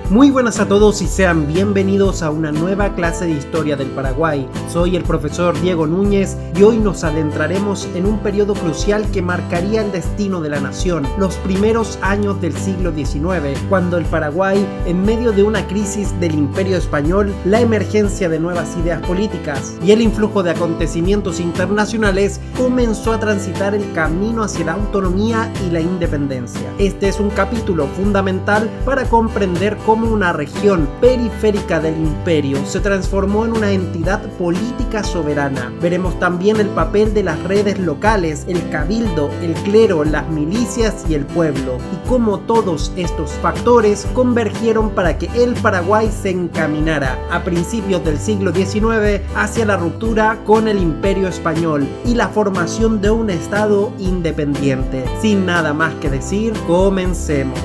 Muy buenas a todos y sean bienvenidos a una nueva clase de historia del Paraguay. Soy el profesor Diego Núñez y hoy nos adentraremos en un periodo crucial que marcaría el destino de la nación, los primeros años del siglo XIX, cuando el Paraguay, en medio de una crisis del Imperio Español, la emergencia de nuevas ideas políticas y el influjo de acontecimientos internacionales, comenzó a transitar el camino hacia la autonomía y la independencia. Este es un capítulo fundamental para comprender cómo una región periférica del imperio se transformó en una entidad política soberana. Veremos también el papel de las redes locales, el cabildo, el clero, las milicias y el pueblo, y cómo todos estos factores convergieron para que el Paraguay se encaminara a principios del siglo XIX hacia la ruptura con el Imperio Español y la formación de un Estado independiente. Sin nada más que decir, comencemos.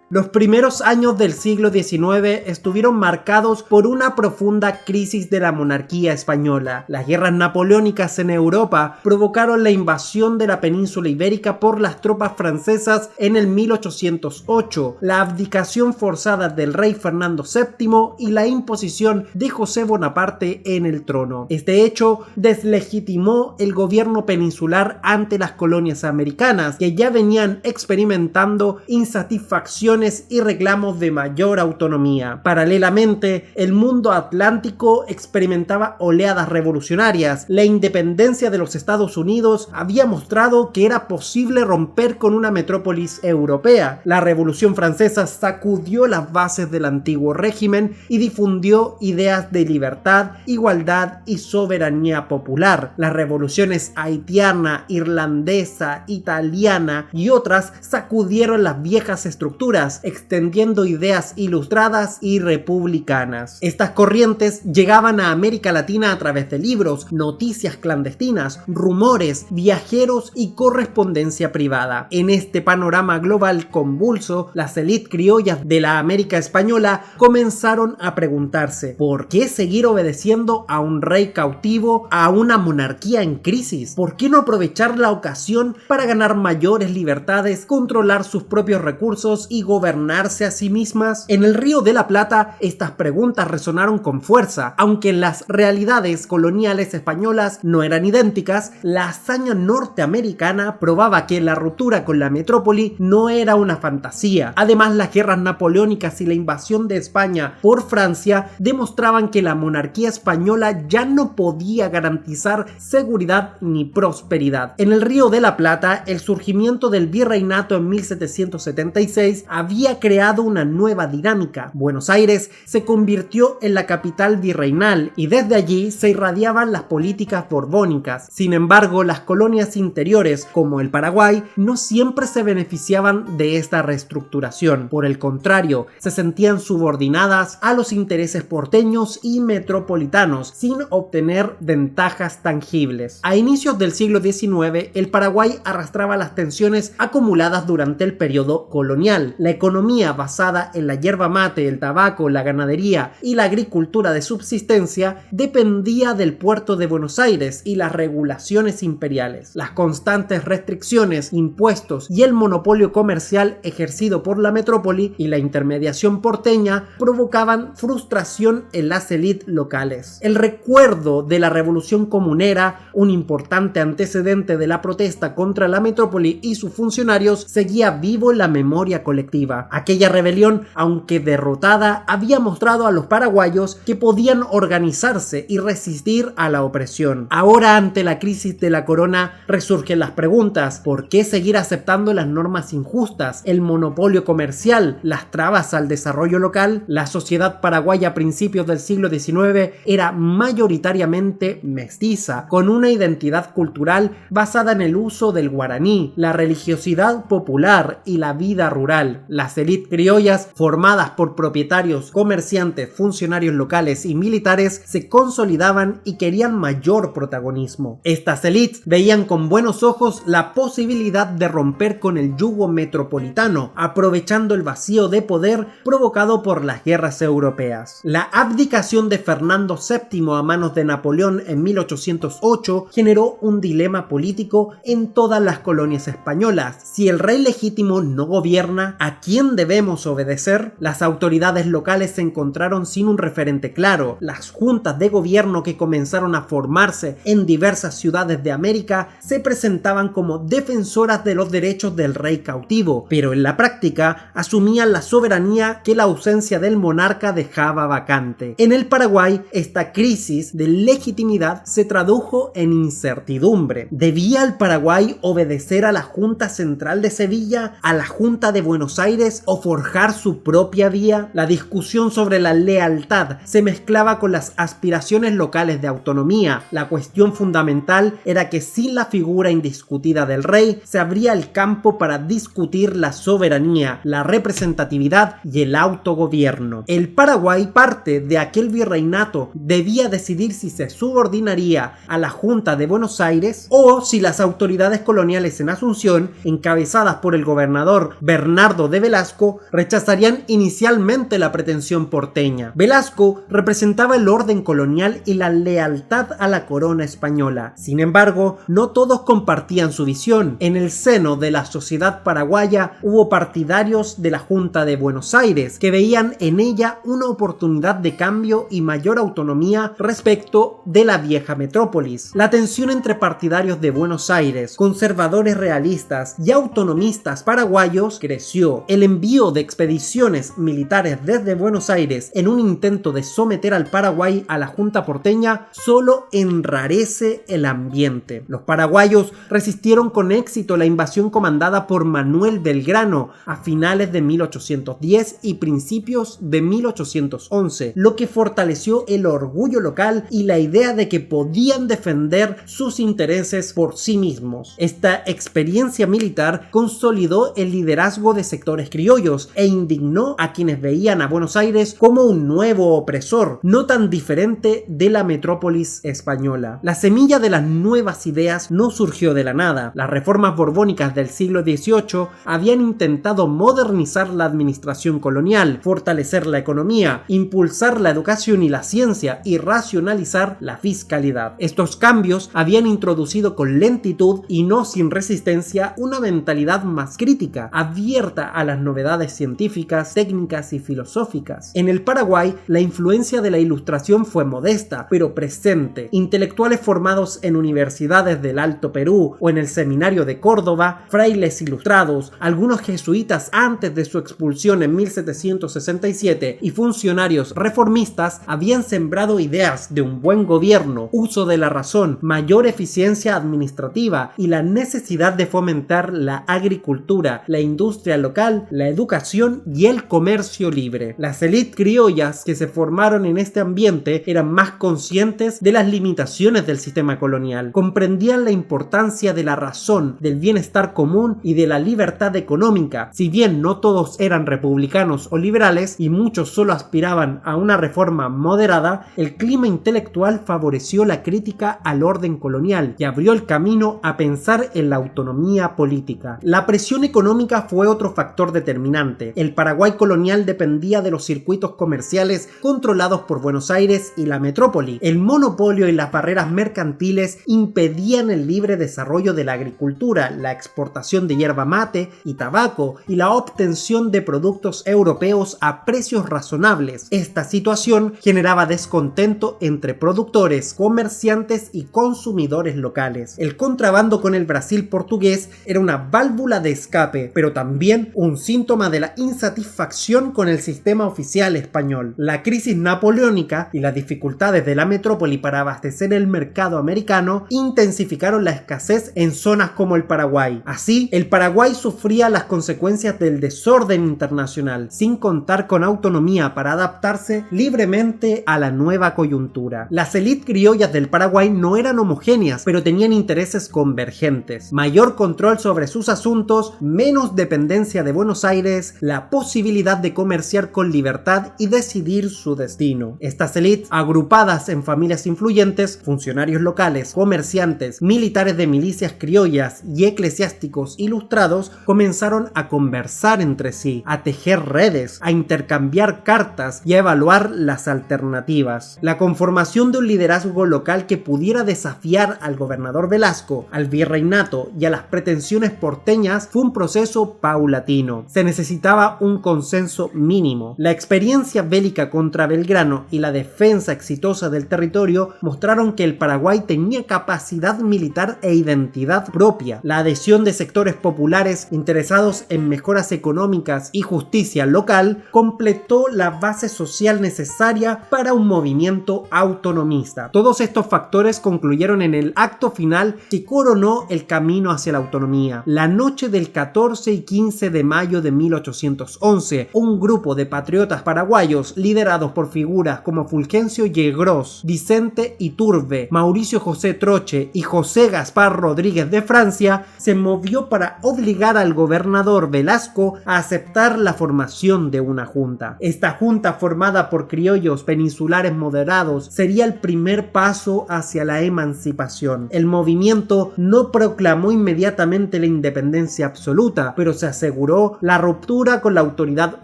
Los primeros años del siglo XIX estuvieron marcados por una profunda crisis de la monarquía española. Las guerras napoleónicas en Europa provocaron la invasión de la península ibérica por las tropas francesas en el 1808, la abdicación forzada del rey Fernando VII y la imposición de José Bonaparte en el trono. Este hecho deslegitimó el gobierno peninsular ante las colonias americanas, que ya venían experimentando insatisfacciones y reclamos de mayor autonomía. Paralelamente, el mundo atlántico experimentaba oleadas revolucionarias. La independencia de los Estados Unidos había mostrado que era posible romper con una metrópolis europea. La Revolución Francesa sacudió las bases del antiguo régimen y difundió ideas de libertad, igualdad y soberanía popular. Las revoluciones haitiana, irlandesa, italiana y otras sacudieron las viejas estructuras, extendiendo ideas ilustradas y republicanas. Estas corrientes llegaban a América Latina a través de libros, noticias clandestinas, rumores, viajeros y correspondencia privada. En este panorama global convulso, las élites criollas de la América española comenzaron a preguntarse: ¿por qué seguir obedeciendo a un rey cautivo, a una monarquía en crisis? ¿Por qué no aprovechar la ocasión para ganar mayores libertades, controlar sus propios recursos y gobernarse a sí mismas? En el Río de la Plata, estas preguntas resonaron con fuerza. Aunque las realidades coloniales españolas no eran idénticas, la hazaña norteamericana probaba que la ruptura con la metrópoli no era una fantasía. Además, las guerras napoleónicas y la invasión de España por Francia demostraban que la monarquía española ya no podía garantizar seguridad ni prosperidad. En el Río de la Plata, el surgimiento del virreinato en 1776 había creado una nueva dinámica. Buenos Aires se convirtió en la capital virreinal y desde allí se irradiaban las políticas borbónicas. Sin embargo, las colonias interiores, como el Paraguay, no siempre se beneficiaban de esta reestructuración. Por el contrario, se sentían subordinadas a los intereses porteños y metropolitanos, sin obtener ventajas tangibles. A inicios del siglo XIX, el Paraguay arrastraba las tensiones acumuladas durante el periodo colonial. La economía basada en la yerba mate, el tabaco, la ganadería y la agricultura de subsistencia dependía del puerto de Buenos Aires y las regulaciones imperiales. Las constantes restricciones, impuestos y el monopolio comercial ejercido por la metrópoli y la intermediación porteña provocaban frustración en las élites locales. El recuerdo de la Revolución Comunera, un importante antecedente de la protesta contra la metrópoli y sus funcionarios, seguía vivo en la memoria colectiva. Aquella rebelión, aunque derrotada, había mostrado a los paraguayos que podían organizarse y resistir a la opresión. Ahora, ante la crisis de la corona, resurgen las preguntas: ¿por qué seguir aceptando las normas injustas, el monopolio comercial, las trabas al desarrollo local? La sociedad paraguaya a principios del siglo XIX era mayoritariamente mestiza, con una identidad cultural basada en el uso del guaraní, la religiosidad popular y la vida rural. La Las élites criollas, formadas por propietarios, comerciantes, funcionarios locales y militares, se consolidaban y querían mayor protagonismo. Estas élites veían con buenos ojos la posibilidad de romper con el yugo metropolitano, aprovechando el vacío de poder provocado por las guerras europeas. La abdicación de Fernando VII a manos de Napoleón en 1808 generó un dilema político en todas las colonias españolas. Si el rey legítimo no gobierna, ¿a quién debemos obedecer? Las autoridades locales se encontraron sin un referente claro. Las juntas de gobierno que comenzaron a formarse en diversas ciudades de América se presentaban como defensoras de los derechos del rey cautivo, pero en la práctica asumían la soberanía que la ausencia del monarca dejaba vacante. En el Paraguay, esta crisis de legitimidad se tradujo en incertidumbre. ¿Debía el Paraguay obedecer a la Junta Central de Sevilla, a la Junta de Buenos Aires o forjar su propia vía? La discusión sobre la lealtad se mezclaba con las aspiraciones locales de autonomía. La cuestión fundamental era que sin la figura indiscutida del rey, se abría el campo para discutir la soberanía, la representatividad y el autogobierno. El Paraguay, parte de aquel virreinato, debía decidir si se subordinaría a la Junta de Buenos Aires o si las autoridades coloniales en Asunción, encabezadas por el gobernador Bernardo de Velasco, rechazarían inicialmente la pretensión porteña. Velasco representaba el orden colonial y la lealtad a la corona española. Sin embargo, no todos compartían su visión. En el seno de la sociedad paraguaya hubo partidarios de la Junta de Buenos Aires que veían en ella una oportunidad de cambio y mayor autonomía respecto de la vieja metrópolis. La tensión entre partidarios de Buenos Aires, conservadores realistas y autonomistas paraguayos creció. El envío de expediciones militares desde Buenos Aires en un intento de someter al Paraguay a la Junta porteña solo enrarece el ambiente. Los paraguayos resistieron con éxito la invasión comandada por Manuel Belgrano a finales de 1810 y principios de 1811, lo que fortaleció el orgullo local y la idea de que podían defender sus intereses por sí mismos. Esta experiencia militar consolidó el liderazgo de sectores criollos e indignó a quienes veían a Buenos Aires como un nuevo opresor, no tan diferente de la metrópolis española. La semilla de las nuevas ideas no surgió de la nada. Las reformas borbónicas del siglo XVIII habían intentado modernizar la administración colonial, fortalecer la economía, impulsar la educación y la ciencia y racionalizar la fiscalidad. Estos cambios habían introducido con lentitud y no sin resistencia una mentalidad más crítica, abierta a las novedades científicas, técnicas y filosóficas. En el Paraguay, la influencia de la Ilustración fue modesta, pero presente. Intelectuales formados en universidades del Alto Perú o en el Seminario de Córdoba, frailes ilustrados, algunos jesuitas antes de su expulsión en 1767 y funcionarios reformistas habían sembrado ideas de un buen gobierno, uso de la razón, mayor eficiencia administrativa y la necesidad de fomentar la agricultura, la industria local, la educación y el comercio libre. Las élites criollas que se formaron en este ambiente eran más conscientes de las limitaciones del sistema colonial, comprendían la importancia de la razón, del bienestar común y de la libertad económica. Si bien no todos eran republicanos o liberales y muchos solo aspiraban a una reforma moderada, el clima intelectual favoreció la crítica al orden colonial y abrió el camino a pensar en la autonomía política. La presión económica fue otro factor determinante. El Paraguay colonial dependía de los circuitos comerciales controlados por Buenos Aires y la metrópoli. El monopolio y las barreras mercantiles impedían el libre desarrollo de la agricultura, la exportación de yerba mate y tabaco y la obtención de productos europeos a precios razonables. Esta situación generaba descontento entre productores, comerciantes y consumidores locales. El contrabando con el Brasil portugués era una válvula de escape, pero también un síntoma de la insatisfacción con el sistema oficial español. La crisis napoleónica y las dificultades de la metrópoli para abastecer el mercado americano intensificaron la escasez en zonas como el Paraguay. Así, el Paraguay sufría las consecuencias del desorden internacional, sin contar con autonomía para adaptarse libremente a la nueva coyuntura. Las élites criollas del Paraguay no eran homogéneas, pero tenían intereses convergentes. Mayor control sobre sus asuntos, menos dependencia de Buenos Buenos Aires la posibilidad de comerciar con libertad y decidir su destino. Estas élites, agrupadas en familias influyentes, funcionarios locales, comerciantes, militares de milicias criollas y eclesiásticos ilustrados, comenzaron a conversar entre sí, a tejer redes, a intercambiar cartas y a evaluar las alternativas. La conformación de un liderazgo local que pudiera desafiar al gobernador Velasco, al virreinato y a las pretensiones porteñas fue un proceso paulatino. Se necesitaba un consenso mínimo. La experiencia bélica contra Belgrano y la defensa exitosa del territorio mostraron que el Paraguay tenía capacidad militar e identidad propia. La adhesión de sectores populares interesados en mejoras económicas y justicia local completó la base social necesaria para un movimiento autonomista. Todos estos factores concluyeron en el acto final que coronó el camino hacia la autonomía. La noche del 14 y 15 de mayo de 1811, un grupo de patriotas paraguayos liderados por figuras como Fulgencio Yegros, Vicente Iturbe, Mauricio José Troche y José Gaspar Rodríguez de Francia se movió para obligar al gobernador Velasco a aceptar la formación de una junta. Esta junta, formada por criollos peninsulares moderados, sería el primer paso hacia la emancipación. El movimiento no proclamó inmediatamente la independencia absoluta, pero se aseguró la ruptura con la autoridad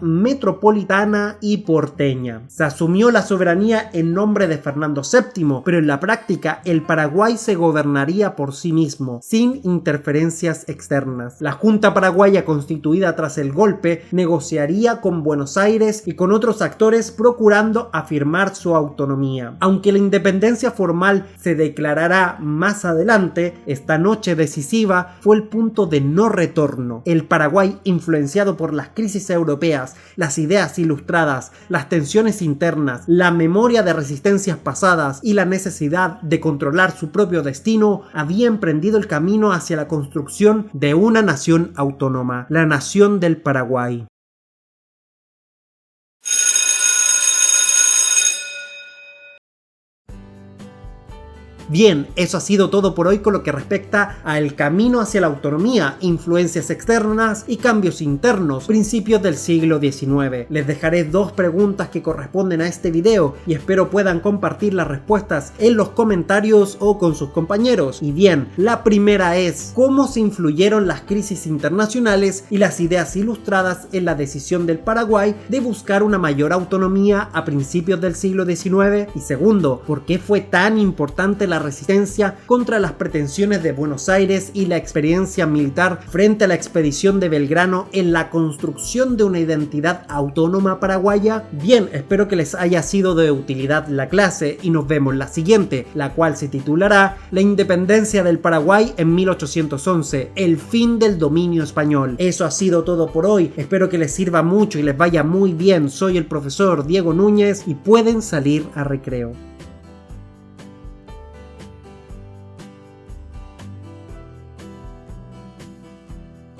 metropolitana y porteña. Se asumió la soberanía en nombre de Fernando VII, pero en la práctica el Paraguay se gobernaría por sí mismo, sin interferencias externas. La Junta Paraguaya, constituida tras el golpe, negociaría con Buenos Aires y con otros actores procurando afirmar su autonomía. Aunque la independencia formal se declarará más adelante, esta noche decisiva fue el punto de no retorno. El Paraguay, influenciado por las crisis europeas, las ideas ilustradas, las tensiones internas, la memoria de resistencias pasadas y la necesidad de controlar su propio destino, había emprendido el camino hacia la construcción de una nación autónoma, la nación del Paraguay. Bien, eso ha sido todo por hoy con lo que respecta al camino hacia la autonomía, influencias externas y cambios internos, principios del siglo XIX. Les dejaré dos preguntas que corresponden a este video y espero puedan compartir las respuestas en los comentarios o con sus compañeros. Y bien, la primera es: ¿cómo se influyeron las crisis internacionales y las ideas ilustradas en la decisión del Paraguay de buscar una mayor autonomía a principios del siglo XIX? Y segundo, ¿por qué fue tan importante la resistencia contra las pretensiones de Buenos Aires y la experiencia militar frente a la expedición de Belgrano en la construcción de una identidad autónoma paraguaya? Bien, espero que les haya sido de utilidad la clase y nos vemos la siguiente, la cual se titulará La independencia del Paraguay en 1811, el fin del dominio español. Eso ha sido todo por hoy, espero que les sirva mucho y les vaya muy bien. Soy el profesor Diego Núñez y pueden salir a recreo.